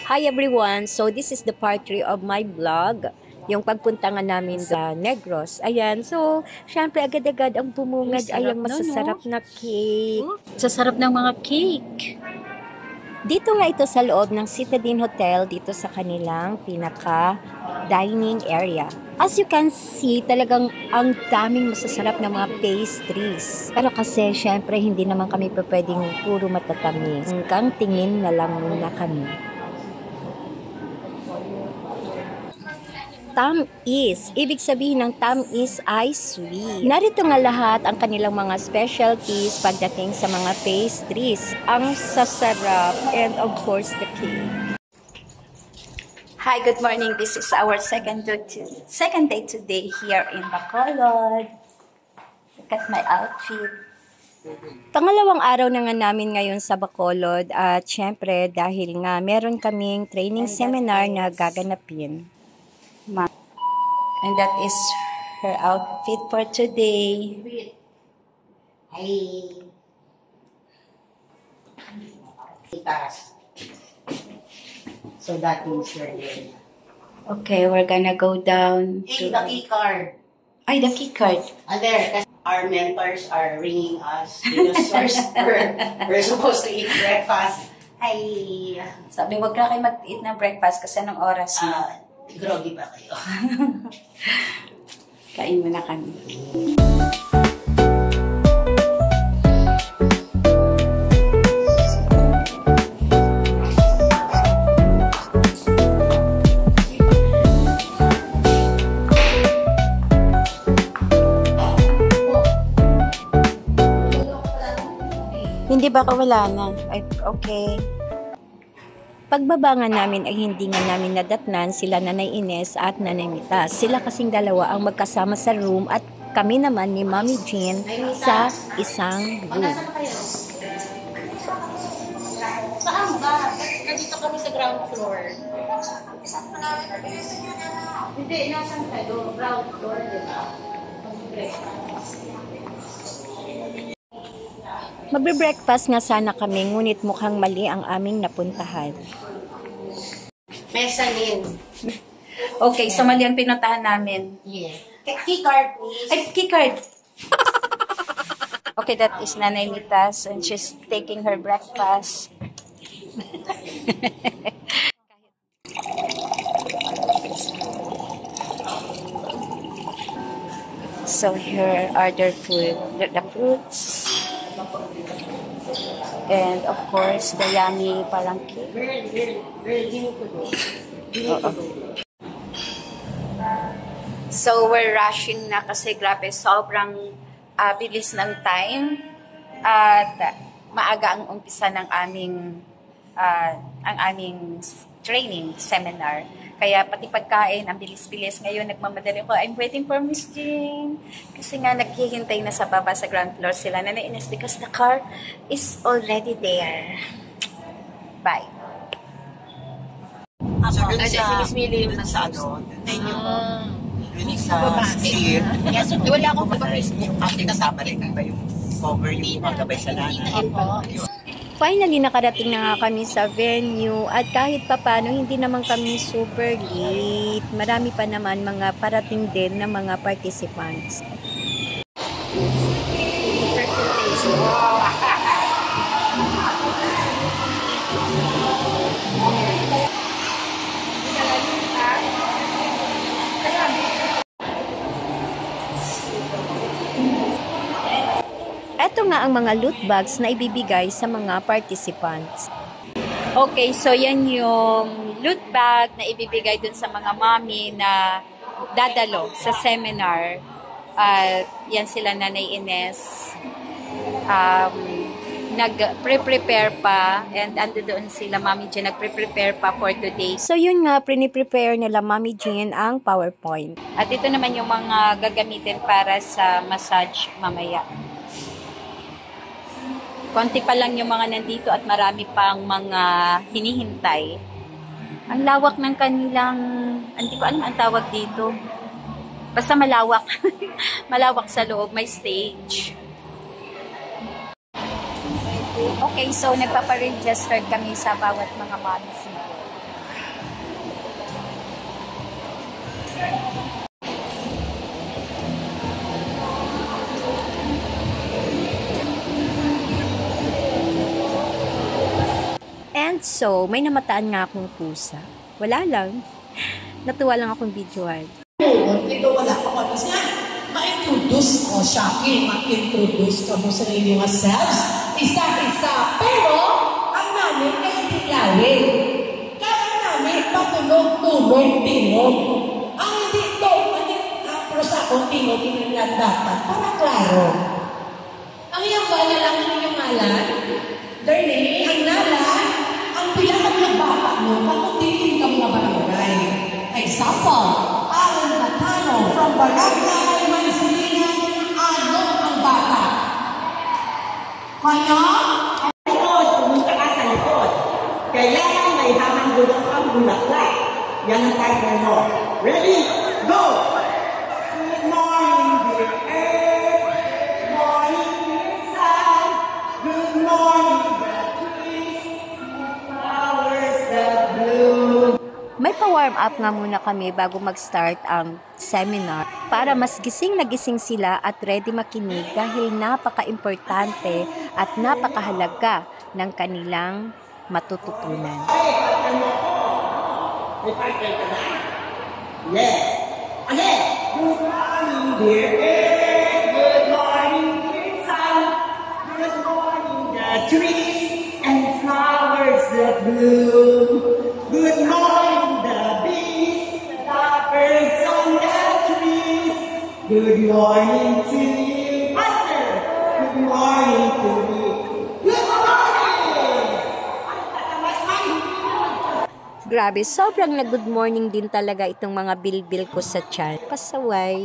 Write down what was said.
Hi everyone! So this is the part 3 of my vlog. Yung pagpunta nga namin sa Negros. Ayan, so syempre agad-agad ang bumungad ay ang masasarap na cake. Sa sarap ng mga cake. Dito nga ito sa loob ng Citadine Hotel, dito sa kanilang pinaka-dining area. As you can see, talagang ang daming masasarap na mga pastries. Pero kasi, syempre, hindi naman kami pwedeng puro matatamis. Hanggang tingin na lang muna kami. Tamis. Ibig sabihin ng tamis ay sweet. Narito nga lahat ang kanilang mga specialties pagdating sa mga pastries. Ang sasarap and of course the cake. Hi, good morning. This is our second day today here in Bacolod. Look at my outfit. Pangalawang araw na nga namin ngayon sa Bacolod at syempre dahil nga meron kaming training seminar na gaganapin. And that is her outfit for today. Hey. So that means you're there. Okay, we're gonna go down Hey, the key card. Ay, the key card. There, kasi our mentors are ringing us because we're supposed to eat breakfast. Hey. Sabi, wag na kayo mag-eat ng breakfast kasi anong oras na. Groggy pa kayo. Kain muna kami. Hindi ba wala na? Ay, okay. Pagbabangan namin ay hindi nga namin nadatnan sila Nanay Ines at Nanay Mitas. Sila kasing dalawa ang magkasama sa room at kami naman ni Mami Jean sa isang room. Saan ba? Nandito kami sa ground floor. Hindi, nasan kayo? Ground floor, di ba? Magbe-breakfast nga sana kami, ngunit mukhang mali ang aming napuntahan. Mezzanine. Okay, so mali ang pinuntahan namin. Yeah. Key card, please. Ay, key card! Okay, that is Nanay Mitas and she's taking her breakfast. So here are their food, the fruits. And of course, the yummy parang cake. So we're rushing na kasi grabe, sobrang bilis ng time. At maaga ang umpisa ng aming training seminar. Kaya pati pagkain, ang bilis-bilis. Ngayon, nagmamadali ko, I'm waiting for Miss Jean. Kasi nga, naghihintay na sa baba sa ground floor sila. Nanay Ines, because the car is already there. Bye. Sabi sa Miss Willie, sa ano, sa steer. Yes, wala akong sa Facebook. Ang kasama rin ba yung cover yung magabay sa lahat? Finally, nakarating na nga kami sa venue at kahit papano, hindi naman kami super late. Marami pa naman mga parating din na mga participants. Ito nga ang mga loot bags na ibibigay sa mga participants. Okay, so yan yung loot bag na ibibigay dun sa mga mommy na dadalo sa seminar. Yan sila Nanay Ines. Nag-prepare pa and ando doon sila Mami Jean nag-prepare pa for today. So yun nga, prepare nila Mami Jean ang PowerPoint. At ito naman yung mga gagamitin para sa massage mamaya. Konti pa lang yung mga nandito at marami pang mga hinihintay. Ang lawak ng kanilang, hindi ko alam ang tawag dito. Basta malawak. Malawak sa loob, may stage. Okay, so nagpapa-register kami sa bawat mga mommies. And so, may namataan nga akong pusa. Wala lang. Natuwa lang akong videohan. Ito wala pa ko. Kasi ma-introduce o shocking, ma-introduce ka mo sa inyong selves. Isa-isa. Pero, ang namin ay hindi lawin. Kaya ang namin, patulog-tulog, tingog. Ang hindi ito, pero sa akong tingog, hindi lang dapat. Para klaro. Ang iyong bala lang ang inyong ngalan. Darnay, ang nalan, ang pilakan ng bata mo, pakutilin ka mga barangay. Example, Alan Matano from Barangay Mansilingan, ano ang bata? Kanya? Likod, pumunta ka sa likod. Kailangan may hahandulong kang bulaklak. Yan ang partner mo. Ready? Go! Good morning, dear earth. Good morning, dear sun. Good morning, the trees. Flowers that bloom. May pa-warm up nga muna kami bago mag-start ang seminar para mas gising na gising sila at ready makinig dahil napaka-importante at napakahalaga ng kanilang matututunan. May partner ka na? Yes. Again. Good morning, dear earth. Good morning, dear sun. Good morning, the trees and flowers that bloom. Good morning, the bees, the birds on the trees. Good morning to you, partner. Good morning to me. Good morning! Grabe, sobrang nag-good morning din talaga itong mga bilbil ko sa chat. Pasaway.